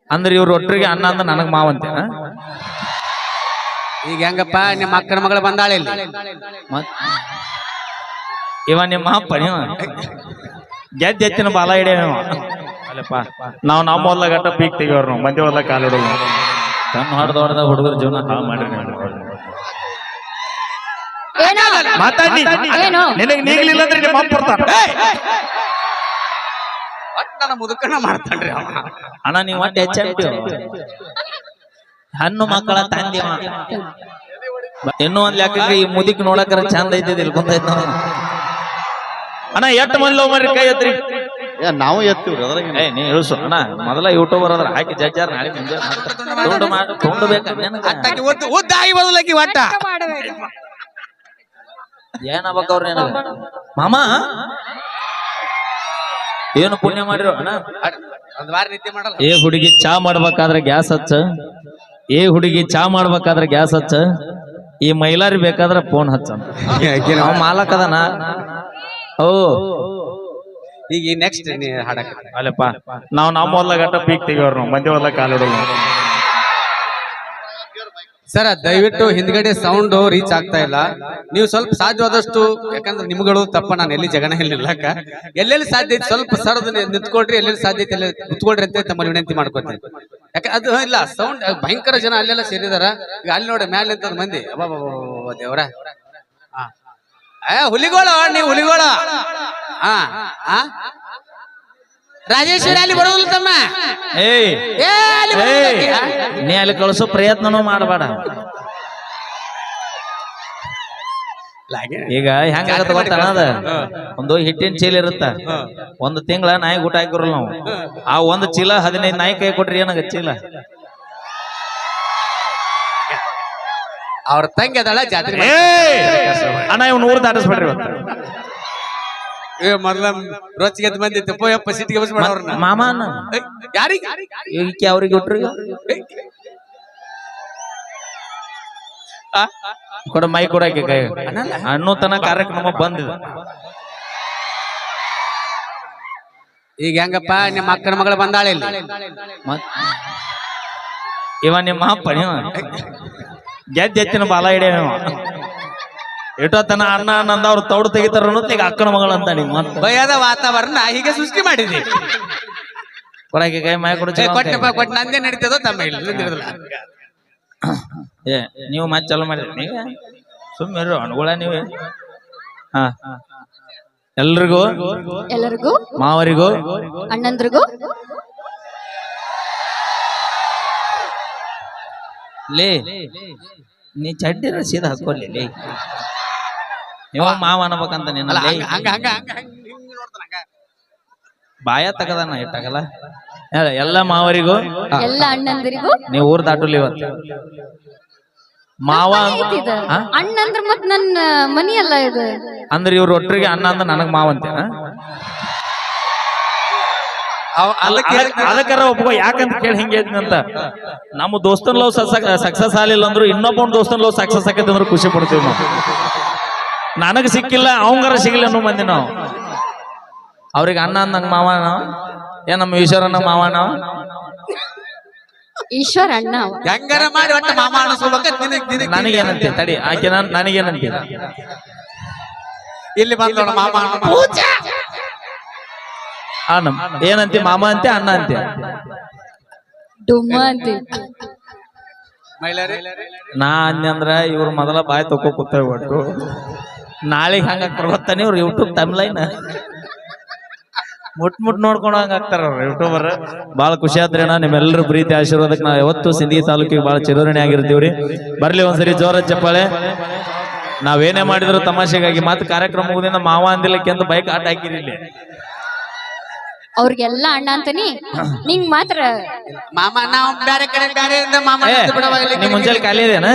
ಅಂದ್ರೆ ಇವ್ರ ಒಟ್ಟರಿಗೆ ಅಣ್ಣ ಅಂದ ನನಗ್ ಮಾವಂತೆ ಈಗ ಹೆಂಗಪ್ಪ ನಿಮ್ಮ ಅಕ್ಕನ ಮಗಳು ಬಂದಾಳೆ ಇಲ್ಲಿ ಇವ ನಿಮ್ಮ ಅಪ್ಪ ನೀವ ಗೆದ್ದ ಬಾಲ ಹಿಡಿಯವ ಅಲ್ಲಪ್ಪ ನಾವು ನಮ್ಮ ಹೊಲ ಗಟ್ಟ ಪೀಕ್ ತೆಗಿಯೋರು ನಾವು ಮಂದಿ ಹೊಲ ಕಾಲಿಡೋದು ಕಣ್ಣು ಹೊಡೆದ ಹೊಡೆದ ಹುಡುಗರ ಜೀವನ ಹಾಳು ಮಾಡ್ರಿ ಮಾತಾಡಿ ನಿನಗೆ ನೀಗಲಿಲ್ಲ ಅಂದ್ರೆ ನಿಮ್ಮ ಅಪ್ಪ ಬರ್ತಾನೆ ನನ್ನ ಮುದುಕನ ಮಾಡ್ತಾನ್ರಿ ಅವ ಅಣ್ಣ ನೀವು ಒಟ್ಟು ಹೆಚ್ಚು ಹಣ್ಣು ಮಕ್ಕಳ ತಂದಿವ ಇನ್ನೂ ಒಂದ್ ಲೆಕ್ಕಕ್ಕೆ ಈ ಮುದಿಕ್ ನೋಡಕ್ರ ಚಂದ ಐತಿದ್ ಇಲ್ಕೊಂತೈತ್ ನಾವು ಅಣ್ಣ ಎಟ್ಟು ಮಂದಿ ಲವ್ ಮಾಡ್ರಿ ಕೈ ಎತ್ರಿ ನಾವು ಎತ್ತೀವ್ರಿ ಅದ್ರಾಗ ನೀ ಇಳಿಸು ಅಣ್ಣ ಮೊದಲ ಯೂಟ್ಯೂಬರ್ ಅದ್ರ ಹಾಕಿ ಜಜ್ಜಾರ ನಾಳೆ ಮುಂಜಾನೆ ತುಂಡು ಮಾಡಿ ತುಂಡು ಬೇಕ ಅತ್ತಾಗಿ ಉದ್ದಾಗಿ ಬದಲಾಗಿ ಒಟ್ಟ ಏನಾಗ್ಬೇಕ ಅವ್ರ ಏನ ಮಾಮ ಏನು ಪುಣ್ಯ ಮಾಡಿರೋ ಅಣ್ಣ ಒಂದ್ ವಾರ ನಿದ್ದೆ ಮಾಡಲ್ಲ ಏ ಹುಡುಗಿ ಚಾ ಮಾಡ್ಬೇಕಾದ್ರೆ ಗ್ಯಾಸ್ ಹಚ್ಚ ಏ ಹುಡುಗಿ ಚಾ ಮಾಡ್ಬೇಕಾದ್ರೆ ಗ್ಯಾಸ್ ಹಚ್ಚ ಈ ಮೈಲಾರಿ ಬೇಕಾದ್ರೆ ಫೋನ್ ಹಚ್ಚ ಅವ ಮಾಲಕ್ ಅದನ ಓ ಈಗ ನೆಕ್ಸ್ಟ್ ಹಾಡಕ ಅಲ್ಲಪ್ಪ ನಾವು ನಮ್ಮ ಹೊಲ ಗಟ್ಟ ಪೀಕ್ ತೆಗಿಯೋರು ನಾವು ಮಂದಿ ಹೊಲ ಕಾಲಿಡೋದು ಸರ್ ದಯವಿಟ್ಟು ಹಿಂದ್ಗಡೆ ಸೌಂಡ್ ರೀಚ್ ಆಗ್ತಾ ಇಲ್ಲ ನೀವು ಸ್ವಲ್ಪ ಸಾಧ್ಯವಾದಷ್ಟು ಯಾಕಂದ್ರೆ ನಿಮ್ಗಳು ತಪ್ಪ ನಾನು ಎಲ್ಲಿ ಜಗಣ ನಿಲ್ಲಕ್ಕ ಎಲ್ಲೆಲ್ಲಿ ಸಾಧ್ಯ ಐತಿ ಸ್ವಲ್ಪ ಸರದು ನಿಂತ್ಕೊಳ್ರಿ ಎಲ್ಲೆಲ್ಲಿ ಸಾಧ್ಯ ಐತಿ ಎಲ್ಲ ಕುತ್ಕೊಳ್ರಿ ಅಂತ ತಮ್ಮ ವಿನಂತಿ ಮಾಡ್ಕೊತೀನಿ ಯಾಕೆ ಅದು ಇಲ್ಲ ಸೌಂಡ್ ಭಯಂಕರ ಜನ ಅಲ್ಲೆಲ್ಲ ಸೇರಿದಾರ ಈಗ ಅಲ್ಲಿ ನೋಡಿ ಮ್ಯಾಲೆ ನಿಂತದ ಮಂದಿ ಅಬ್ಬಾ ದೇವ್ರ ಹುಲಿಗೋಳ ನೀವು ಹುಲಿಗೋಳ ರಾಜೇಶ್ವರಿ ಅಲ್ಲಿ ಬರೋದಿಲ್ಲ ತಮ್ಮ ನೀ ಅಲ್ಲಿ ಕಳಿಸೋ ಪ್ರಯತ್ನನೂ ಮಾಡಬೇಡ ಈಗ ಹೆಂಗಾಗತ್ತ ಗೊತ್ತಾನದ ಒಂದು ಹಿಟ್ಟಿನ ಚೀಲ ಇರುತ್ತ ಒಂದು ತಿಂಗಳ ನಾಯಿ ಊಟ ಹಾಕಿರಲ್ಲ ನಾವು ಆ ಒಂದು ಚೀಲ 15 ನಾಯಿ ಕೈ ಕೊಟ್ರಿ ಏನಾಗ ಚೀಲ ಅವ್ರ ತಂಗಿ ಅದಳ ಜಾತ್ರೆ ಅಣ್ಣ ಇವ್ 100 ದಾಟಿಸ್ಬೇಡ್ರಿ ಇವತ್ತು ಮೊದ್ಲ ರೋಚಿಗೆ ಮಂದಿ ಯಪ್ಪ ಸಿಟ್ಟಿಗೆ ಬಸ್ ಮಾಡೋರ್ನ ಮಾಮ ಯಾರಿಗೆ ಈಕೆ ಅವ್ರಿಗೆ ಹುಟ್ರಿ ಕೊಡ ಮೈ ಕೊಡಕ್ಕೆ ಕೈ ಅನ್ನೋ ತನ ಕಾರ್ಯಕ್ರಮ ಬಂದಿದ ಈಗ ಹೆಂಗಪ್ಪ ನಿಮ್ಮ ಅಕ್ಕನ ಮಗಳು ಬಂದಾಳೆ ಇಲ್ಲಿ ಇವ ನಿಮ್ಮ ಅಪ್ಪ ನೀವ ಗೆದ್ದ ಬಾಲ ಹಿಡಿಯವ ಇಟ್ಟೋತನ ಅಣ್ಣ ಅನ್ನಂದ ಅವ್ರು ತೌಡು ತೆಗಿತಾರ ಈಗ ಅಕ್ಕನ ಮಗಳು ಅಂತ ನೀವು ಮತ್ತೆ ಭಯದ ವಾತಾವರಣ ಹೀಗೆ ಸೃಷ್ಟಿ ಮಾಡಿದೆ ಕೊಡಕ್ಕೆ ಕೈ ಮೈ ಕೊಡ ಕೊಟ್ಟು ನಂದೇ ನಡೀತದೋ ತಮ್ಮ ಇಲ್ಲ ಏ ನೀವು ಮತ್ತೆ ಚಾಲು ಮಾಡಿದ್ರಿ ನೀಗ ಸುಮ್ಮನೆ ಅನುಗುಳ ನೀವೇ ಹಾ ಎಲ್ರಿಗೂ ಮಾವರಿಗೂ ಅಣ್ಣಂದ್ರಿಗೂ ಲೇ ನೀ ಚಡ್ಡಿರ ಸೀದಾ ಹಾಕೋಲಿ ಲೇ ನೀವು ಮಾವ ಅನ್ಬೇಕಂತ ನೀನು ಬಾಯ ತಗದಾನ ಇಟ್ಟಾಗಲ್ಲ ಎಲ್ಲ ಮಾವರಿಗೂ ಎಲ್ಲ ಅಣ್ಣಂದಿರಿಗೂ ನೀವು ಊರ್ ದಾಟಲಿ ಇವತ್ತು ಮಾವ ಅಣ್ಣ ಅಂದ್ರ ಮತ್ ನನ್ನ ಮನಿ ಅಲ್ಲ ಇದು ಅಂದ್ರೆ ಇವ್ರ ಒಟ್ಟರಿಗೆ ಅಣ್ಣ ಅಂದ ನನಗ್ ಮಾವಂತೆ ಅದಕ್ಕಾರ ಒಪ್ಕೋ ಯಾಕಂತ ಕೇಳಿ ಹಿಂಗೆ ಅಂತ ನಮ್ಮ ದೋಸ್ತನ್ ಲವ್ ಸಕ್ಸಸ್ ಆಗ್ಲಿಲ್ಲ ಅಂದ್ರು ಇನ್ನೊಬ್ಬ ದೋಸ್ತನ್ ಲವ್ ಸಕ್ಸಸ್ ಆಕೈತೆ ಅಂದ್ರೆ ಖುಷಿ ಪಡ್ತೀವಿ ನಾವು ನನಗ್ ಸಿಕ್ಕಿಲ್ಲ ಅವಂಗಾರ ಸಿಗ್ಲಿ ಅನ್ನೋ ಮಂದಿ ನಾವು ಅವ್ರಿಗೆ ಅಣ್ಣ ಅಂದಂಗ ಮಾವ ನಾವು ಏನ್ ನಮ್ಮ ಈಶ್ವರನ ಮಾವ ನಾವು ಈಶ್ವರ ಅಣ್ಣ ಹೆಂಗಾರ ಮಾಡಿ ಒಟ್ಟ ಮಾಮ ನನಗೇನಂತೆ ತಡಿ ಆಕೆ ನನಗೇನಂತೆ ಇಲ್ಲಿ ಬಂದ ಮಾಮ ಏನಂತೆ ಮಾಮ ಅಂತೆ ಅಣ್ಣ ಅಂತೆ ಡುಮ್ಮ ಅಂತೆ ನಾ ಅಂದ್ರ ಇವ್ರ ಮೊದಲ ಬಾಯ್ ತಕೋ ಕೂತ ಒಟ್ಟು ನಾಳೆಗೆ ಹಂಗ ಗೊತ್ತಾನೆ ಇವ್ರು ಯೂಟ್ಯೂಬ್ ಟೈಮ್ಲೈನ್ ಮುಟ್ ನೋಡ್ಕೊಂಡು ಹಂಗ ಆಗ್ತಾರ ಅವ್ರು ಯೂಟ್ಯೂಬರ್ ಬಾಳ ಖುಷಿ ಆದ್ರೇನ ನಿಮ್ಮೆಲ್ಲರೂ ಪ್ರೀತಿ ಆಶೀರ್ವಾದಕ್ಕೆ ನಾವು ಯಾವತ್ತು ಸಿಂಧಿ ತಾಲೂಕಿಗೆ ಬಹಳ ಚಿರೋರಣೆ ಆಗಿರ್ತೀವ್ರಿ ಬರ್ಲಿ ಒಂದ್ಸರಿ ಜೋರ ಚಪ್ಪಾಳೆ ನಾವೇನೇ ಮಾಡಿದ್ರು ತಮಾಷೆಗಾಗಿ ಮತ್ತೆ ಕಾರ್ಯಕ್ರಮ ಮುಗಿದಿಂದ ಮಾವ ಅಂದಿಲ್ಲಕ್ಕೆ ಅಂತ ಬೈಕ್ ಆಟ ಹಾಕಿರಿ ಇಲ್ಲಿ ಅವ್ರಿಗೆಲ್ಲ ಅಣ್ಣ ಅಂತಾನಿ ನಿಂಗ್ ಮಾತ್ರ ಮಾಮ ನಾವು ಬೇರೆ ಕಡೆ ಬೇರೆ ಮಾಮ ನಿಮ್ ಮುಂಜಾನೆ ಖಾಲಿ ಇದೇನ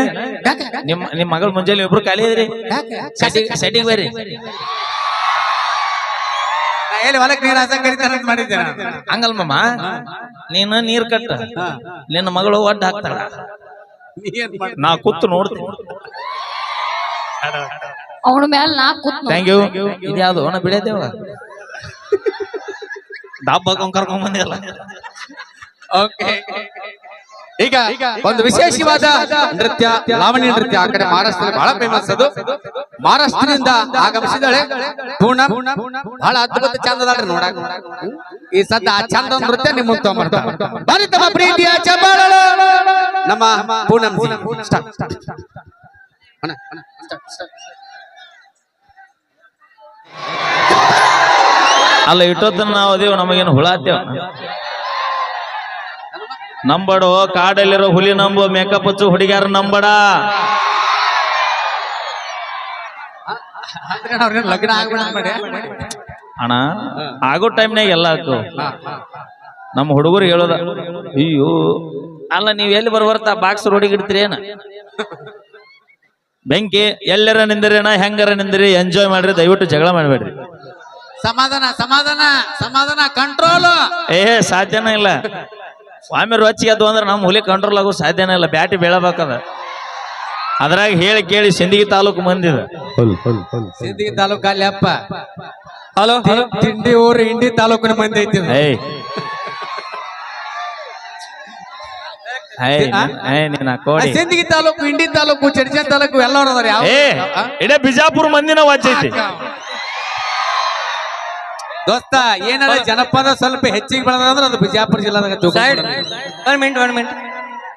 ನಿಮ್ ಮಗಳು ಮುಂಜಾನೆ ಇಬ್ರು ಖಾಲಿ ಇದ್ರಿ ಸೆಟಿಗೆ ಬರ್ರಿ ಹೊಲಕ್ ನೀರ್ ಹಾಸಕ್ ಕರಿತಾರ ಅಂತ ಮಾಡಿದ್ದೇನೆ ಹಂಗಲ್ ಮಾಮ ನೀನು ನೀರ್ ಕಟ್ಟ ನಿನ್ನ ಮಗಳು ಒಡ್ಡ ಹಾಕ್ತಾಳ ನಾ ಕೂತು ನೋಡ್ತೀನಿ ಅವನ ಮೇಲೆ ನಾ ಕೂತ್ ಥ್ಯಾಂಕ್ ಯು ಇದ್ಯಾವ್ದು ಅವನ ಬಿಡೇದೇವ ಡಬ್ಬ ಕರ್ಕೊಂಡ್ ಬಂದಿಲ್ಲ ಓಕೆ ಈಗ ಒಂದು ವಿಶೇಷವಾದ ನೃತ್ಯ ಲಾವಣಿ ನೃತ್ಯ ಆ ಕಡೆ ಮಹಾರಾಷ್ಟ್ರದಲ್ಲಿ ಬಹಳ ಫೇಮಸ್ ಅದು. ಮಹಾರಾಷ್ಟ್ರದಿಂದ ಆಗಮಿಸಿದಳೆ ಪೂನಂ. ಬಹಳ ಅದ್ಭುತ ಚಂದದಾಳ್ರಿ ನೋಡಾಕ. ಈ ಸದ್ದ ಆ ಚಂದ ನೃತ್ಯ ನಿಮ್ಮ ಮುಂದೆ ತಗೊಂಡ್ಬರ್ತಾರೆ. ಬರೀ ತಮ್ಮ ಪ್ರೀತಿಯ ಚಪ್ಪಾಳೆ ನಮ್ಮ ಪೂನಂ ಜಿ. Start. ಅಣ್ಣ, ಅಣ್ಣ, start. ಅಲ್ಲ ಇಟ್ಟೊತ್ತನ ನಾವು ಅದೇವು ನಮಗೇನು ಹುಳ ಹತ್ತೇವ ನಂಬಡು ಕಾಡಲ್ಲಿರೋ ಹುಲಿ ನಂಬು ಮೇಕಪ್ ಹಚ್ಚು ಹುಡುಗ್ಯಾರ ನಂಬಡ ಲಗ್ನ ಆಗ್ಬಿಡ ಮಾಡಿ ಅಣ್ಣ ಆಗೋ ಟೈಮ್ನಾಗ ಎಲ್ಲ ಆಯ್ತು ನಮ್ಮ ಹುಡುಗರು ಹೇಳೋದ ಅಯ್ಯೋ ಅಲ್ಲ ನೀವ್ ಎಲ್ಲಿ ಬರ್ಬರ್ತಾ ಬಾಕ್ಸ್ ರೋಡಿಗೆ ಇಡ್ತೀರಿ ಏನ ಬೆಂಕಿ ಎಲ್ಲರ ನಿಂದಿರೇನ ಹೆಂಗಾರ ನಿಂದಿರಿ ಎಂಜಾಯ್ ಮಾಡ್ರಿ ದಯವಿಟ್ಟು ಜಗಳ ಮಾಡ್ಬೇಡ್ರಿ ಸಮಾಧಾನ ಸಮಾಧಾನ ಸಮಾಧಾನ ಕಂಟ್ರೋಲ್ ಸಾಧ್ಯನೇ ಇಲ್ಲ ಸ್ವಾಮಿ ರೊಚ್ಚಿಗೆ ಅದು ಅಂದ್ರೆ ನಮ್ಮ ಹುಲಿ ಕಂಟ್ರೋಲ್ ಆಗೋ ಸಾಧ್ಯನೇ ಇಲ್ಲ ಬ್ಯಾಟಿ ಬೀಳಬೇಕದ ಅದ್ರಾಗ ಹೇಳಿ ಕೇಳಿ ಸಿಂದಗಿ ತಾಲೂಕು ಮಂದಿದ ಸಿಂದಗಿ ತಾಲೂಕು ಅಲ್ಲಿ ಅಪ್ಪ ಹಲೋ ತಿಂಡಿ ಊರು ಇಂಡಿ ತಾಲೂಕಿನ ಮಂದಿ ಐತಿ ಸಿಂದಗಿ ತಾಲೂಕು ಇಂಡಿ ತಾಲೂಕು ಚಡ್ಚನ್ ತಾಲೂಕು ಎಲ್ಲ ಯಾವ ಇಡೇ ಬಿಜಾಪುರ ಮಂದಿನ ವಾಚೈತಿ ದೋಸ್ತ ಏನಾರ ಜನಪದ ಸ್ವಲ್ಪ ಹೆಚ್ಚಿಗೆ ಬೆಳೆದ್ರೆ ಅದು ಬಿಜಾಪುರ ಜಿಲ್ಲಾದಾಗ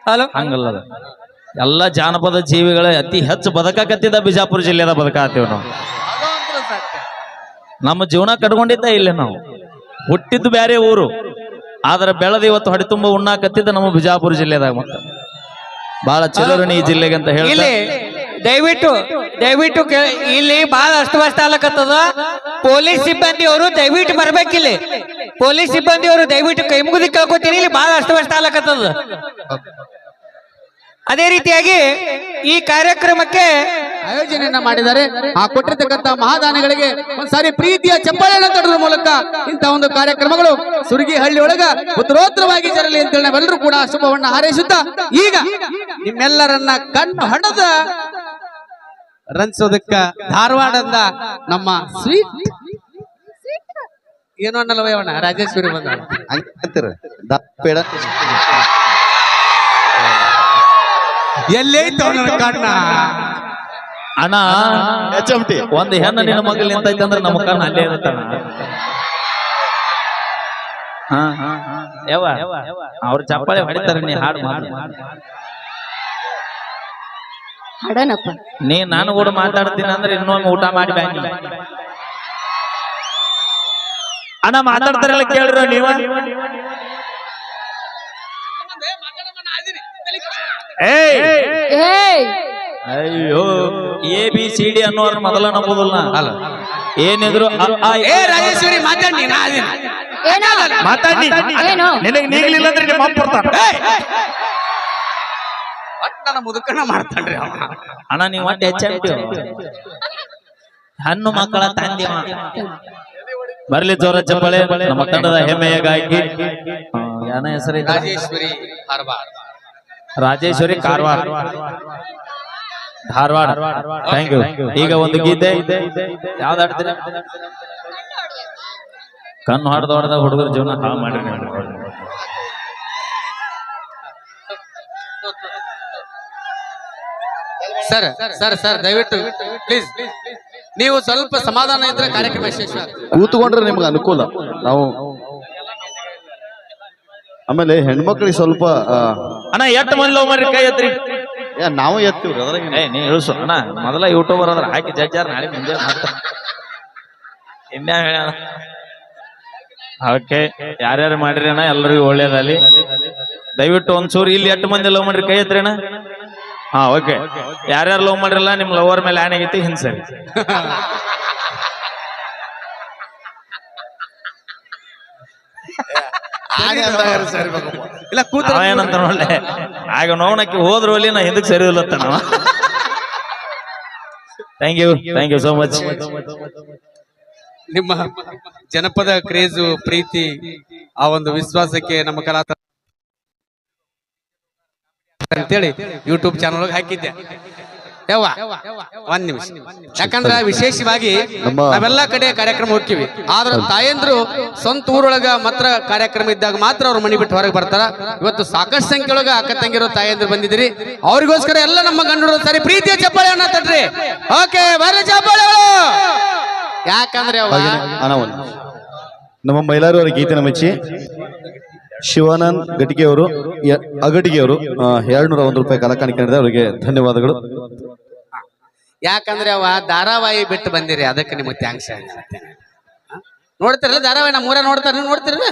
ಹಲೋ ಹಂಗಲ್ಲ ಎಲ್ಲ ಜಾನಪದ ಜೀವಿಗಳ ಅತಿ ಹೆಚ್ಚು ಬದುಕಾಕತ್ತಿದ್ದ ಬಿಜಾಪುರ ಜಿಲ್ಲೆದ ಬದುಕಾತೀವಿ ನಾವು ನಮ್ಮ ಜೀವನ ಕಟ್ಕೊಂಡಿದ್ದ ಇಲ್ಲಿ ನಾವು ಹುಟ್ಟಿದ್ದು ಬೇರೆ ಊರು ಆದ್ರೆ ಬೆಳೆದ ಇವತ್ತು ಹೊಡೆ ತುಂಬ ಉಣ್ಣಾಕತ್ತಿದ್ದ ನಮ್ಮ ಬಿಜಾಪುರ ಜಿಲ್ಲೆದಾಗ ಮತ್ತೆ ಬಹಳ ಚಲೋರಣಿ ಈ ಜಿಲ್ಲೆಗೆ ಅಂತ ಹೇಳಿ ದಯವಿಟ್ಟು ಇಲ್ಲಿ ಬಹಳ ಅಸ್ತವ್ಯಸ್ತ ಆಗ್ಲಕತ್ತದ ಪೊಲೀಸ್ ಸಿಬ್ಬಂದಿ ಅವರು ದಯವಿಟ್ಟು ಬರ್ಬೇಕಿಲ್ಲಿ ಪೊಲೀಸ್ ಸಿಬ್ಬಂದಿ ಅವರು ದಯವಿಟ್ಟು ಕೈ ಮುಗಿದು ಕೇಳ್ಕೊತೀನಿ ಇಲ್ಲಿ ಬಹಳ ಅಸ್ತವ್ಯಸ್ತ ಆಗ್ಲಕತ್ತದ ಅದೇ ರೀತಿಯಾಗಿ ಈ ಕಾರ್ಯಕ್ರಮಕ್ಕೆ ಆಯೋಜನೆಯನ್ನ ಮಾಡಿದ್ದಾರೆ ಆ ಕೊಟ್ಟಿರ್ತಕ್ಕಂಥ ಮಹಾದಾನಿಗಳಿಗೆ ಒಂದ್ಸಾರಿ ಪ್ರೀತಿಯ ಚಪ್ಪಾಳೆಯನ್ನು ತಟ್ಟುವ ಮೂಲಕ ಇಂತಹ ಒಂದು ಕಾರ್ಯಕ್ರಮಗಳು ಸುರಗಿಹಳ್ಳಿ ಒಳಗ ಉತ್ತರೋತ್ತರವಾಗಿ ಜರಲಿ ಅಂತೇಳಿ ನಾವೆಲ್ಲರೂ ಕೂಡ ಶುಭವನ್ನ ಹಾರೈಸುತ್ತಾ ಈಗ ನಿಮ್ಮೆಲ್ಲರನ್ನ ಕಣ್ಣು ಹಣದ ರಂಚೋದಕ್ಕ ಧಾರವಾಡದ ನಮ್ಮ ಸ್ವೀಟ್ ಏನು ಅನ್ನಲ್ಲವಯ್ಯವಣ್ಣ ರಾಜೇಶ್ವರಿ ಬಂದ ಅಂತೀರ ದಪ್ಪೇಡ ಎಲ್ಲೈತವ ನನ್ನ ಕಣ್ಣ ಅಣ್ಣ HMT. ಒಂದು ಹೆಣ್ಣು ನಿನ್ನ ಮಗಲ್ ನಿಂತೈತೆ ಅಂದ್ರೆ ನಮ್ಮ ಕಣ್ಣು ಅಲ್ಲೇ ಇರುತ್ತಣ್ಣ ಯಾವ ಅವ್ರ ಚಪ್ಪಾಳೆ ಹೊಡಿತಾರೆ ನೀ ಹಾಡು ಮಾಡಿ ಹಾಡನಪ್ಪ ನೀ ನಾನು ಕೂಡ ಮಾತಾಡ್ತೀನಿ ಅಂದ್ರೆ ಇನ್ನೊಮ್ಮೆ ಊಟ ಮಾಡಿ ಬ್ಯಾಂಗಿ ಅಣ್ಣ ಮಾತಾಡ್ತಾರಲ್ಲ ಕೇಳ್ರ ನೀವ ಅಯ್ಯೋ ABCD ಅನ್ನೋರ್ ಮೊದಲ ನಂಬುದಿಲ್ಲ ಅಲ್ಲ ಏನಿದ್ರು ರಾಜೇಶ್ವರಿ ಮಾತಾಡಿ ಮಾತಾಡಿ ಏನು ನಿನಗೆ ನೀಗ್ಲಿಲ್ಲ ಅಂದ್ರೆ ನಿಮ್ಮ ಅಪ್ಪ ಬರ್ತಾನ ನನ್ನ ಮುದುಕನ ಮಾಡ್ತಾನ್ರಿ ಅವ ಅಣ್ಣ ನೀವು ಒಟ್ಟು HMT ಹಣ್ಣು ಮಕ್ಕಳ ತಂದಿ ಬರ್ಲಿ ಜೋರ ಚಪ್ಪಳೆ ನಮ್ಮ ತಂಡದ ಹೆಮ್ಮೆಯ ಗಾಯಕಿ ಯಾನ ಹೆಸರು ರಾಜೇಶ್ವರಿ ಕಾರವಾರ ರಾಜೇಶ್ವರಿ ಕಾರವಾರ ಧಾರವಾಡ ಥ್ಯಾಂಕ್ ಯು ಈಗ ಒಂದು ಗೀತೆ ಯಾವ್ದು ಹಾಡ್ತೀರ ಕಣ್ಣು ಹೊಡೆದ ಹುಡುಗರ ಜೀವನ ಹಾಳು ಮಾಡಿ ಸರ್ ಸರ್ ಸರ್ ದಯವಿಟ್ಟು ಪ್ಲೀಸ್ ನೀವು ಸ್ವಲ್ಪ ಸಮಾಧಾನ ಇದ್ರೆ ಕಾರ್ಯಕ್ರಮ ವಿಶೇಷ ಕೂತ್ಕೊಂಡ್ರೆ ನಿಮ್ಗೆ ಅನುಕೂಲ ನಾವು ಆಮೇಲೆ ಹೆಣ್ಮಕ್ಳಿಗೆ ಸ್ವಲ್ಪ ಅಣ್ಣ ಎಷ್ಟು ಮಂದಿ ಲವ್ ಮಾಡಿ ಕೈ ಎತ್ರಿ ನಾವು ಎತ್ತೀವ್ರಿ ಅದ್ರಾಗ ನೀ ಇಳಿಸು ಅಣ್ಣ ಮೊದಲ ಯೂಟ್ಯೂಬರ್ ಅದ್ರ ಹಾಕಿ ಜಜ್ಜಾರ ನಾಳೆ ಮುಂಜಾನೆ ಮಾಡ್ತಾರೆ ಇನ್ಯಾ ಹೇಳ ಓಕೆ ಯಾರ್ಯಾರು ಮಾಡಿರಿ ಅಣ್ಣ ಎಲ್ಲರಿಗೂ ಒಳ್ಳೇದಲ್ಲಿ ದಯವಿಟ್ಟು ಒಂದ್ಸೂರು ಇಲ್ಲಿ ಎಷ್ಟು ಮಂದಿ ಲವ್ ಮಾಡ್ರಿ ಕೈ ಎತ್ರಿ ಅಣ್ಣ ಹಾ ಓಕೆ ಯಾರ್ಯಾರು ಲವ್ ಮಾಡಿರಲ್ಲ ನಿಮ್ ಲವರ್ ಮೇಲೆ ಆಣೆ ಆಗೈತಿ ಹಿಂಸರಿ ಇಲ್ಲ ಕೂತ ಏನಂತ ನೋಡ್ಲೆ ಆಗ ನೋವಣಕ್ಕೆ ಹೋದ್ರು ಅಲ್ಲಿ ನಾ ಹಿಂದಕ್ಕೆ ಸರಿ ಇಲ್ಲತ್ತ ನಾವ ಥ್ಯಾಂಕ್ ಯು ಸೋ ಮಚ್ ನಿಮ್ಮ ಜನಪದ ಕ್ರೇಜು ಪ್ರೀತಿ ಆ ಒಂದು ವಿಶ್ವಾಸಕ್ಕೆ ನಮ್ಮ ಕಲಾತ ಅಂತೇಳಿ ಯೂಟ್ಯೂಬ್ ಚಾನಲ್ ಹಾಕಿದ್ದೆ ಯವ್ವ ಒಂದ್ ನಿಮಿಷ. ಯಾಕಂದ್ರ ವಿಶೇಷವಾಗಿ ನಾವೆಲ್ಲ ಕಡೆ ಕಾರ್ಯಕ್ರಮ ಹೋಗ್ತೀವಿ, ಆದ್ರ ತಾಯಂದ್ರು ಸ್ವಂತ ಊರೊಳಗ ಮಾತ್ರ ಕಾರ್ಯಕ್ರಮ ಇದ್ದಾಗ ಮಾತ್ರ ಅವ್ರ ಮನಿ ಬಿಟ್ಟು ಹೊರಗೆ ಬರ್ತಾರ. ಇವತ್ತು ಸಾಕಷ್ಟು ಸಂಖ್ಯೆಯೊಳಗ ಅಕ್ಕ ತಂಗಿರೋ ತಾಯಂದ್ರು ಬಂದಿದ್ರಿ, ಅವ್ರಿಗೋಸ್ಕರ ಎಲ್ಲ ನಮ್ಮ ಗಂಡರು ಸರಿ ಪ್ರೀತಿಯ ಚಪ್ಪಾಳೆಯನ್ನ ತಟ್ರಿ. ಓಕೆ ಬರ್ರಿ ಚಪ್ಪಾಳೆಗಳು. ಯಾಕಂದ್ರೆ ನಮ್ಮ ಮೈಲಾರು ಅವರ ಗೀತೆನ ಮೆಚ್ಚಿ ಶಿವಾನಂದ್ ಗಟಿಗೆಯವರು ಅಗಟಿಗೆಯವರು 201 ರೂಪಾಯಿ ಕಲಾಕಾಣಿಕೆ ನೀಡಿದೆ, ಅವರಿಗೆ ಧನ್ಯವಾದಗಳು. ಯಾಕಂದ್ರೆ ಅವ ಧಾರಾವಾಹಿ ಬಿಟ್ಟು ಬಂದಿರಿ, ಅದಕ್ಕೆ ನಿಮಗೆ ಥ್ಯಾಂಕ್ಸ್. ನೋಡ್ತಿರಲ್ಲ ಧಾರಾವಾಹಿ, ನಮ್ಮ ಊರ ನೋಡ್ತಾರ, ನೀವು ನೋಡ್ತಿರಲ್ಲ.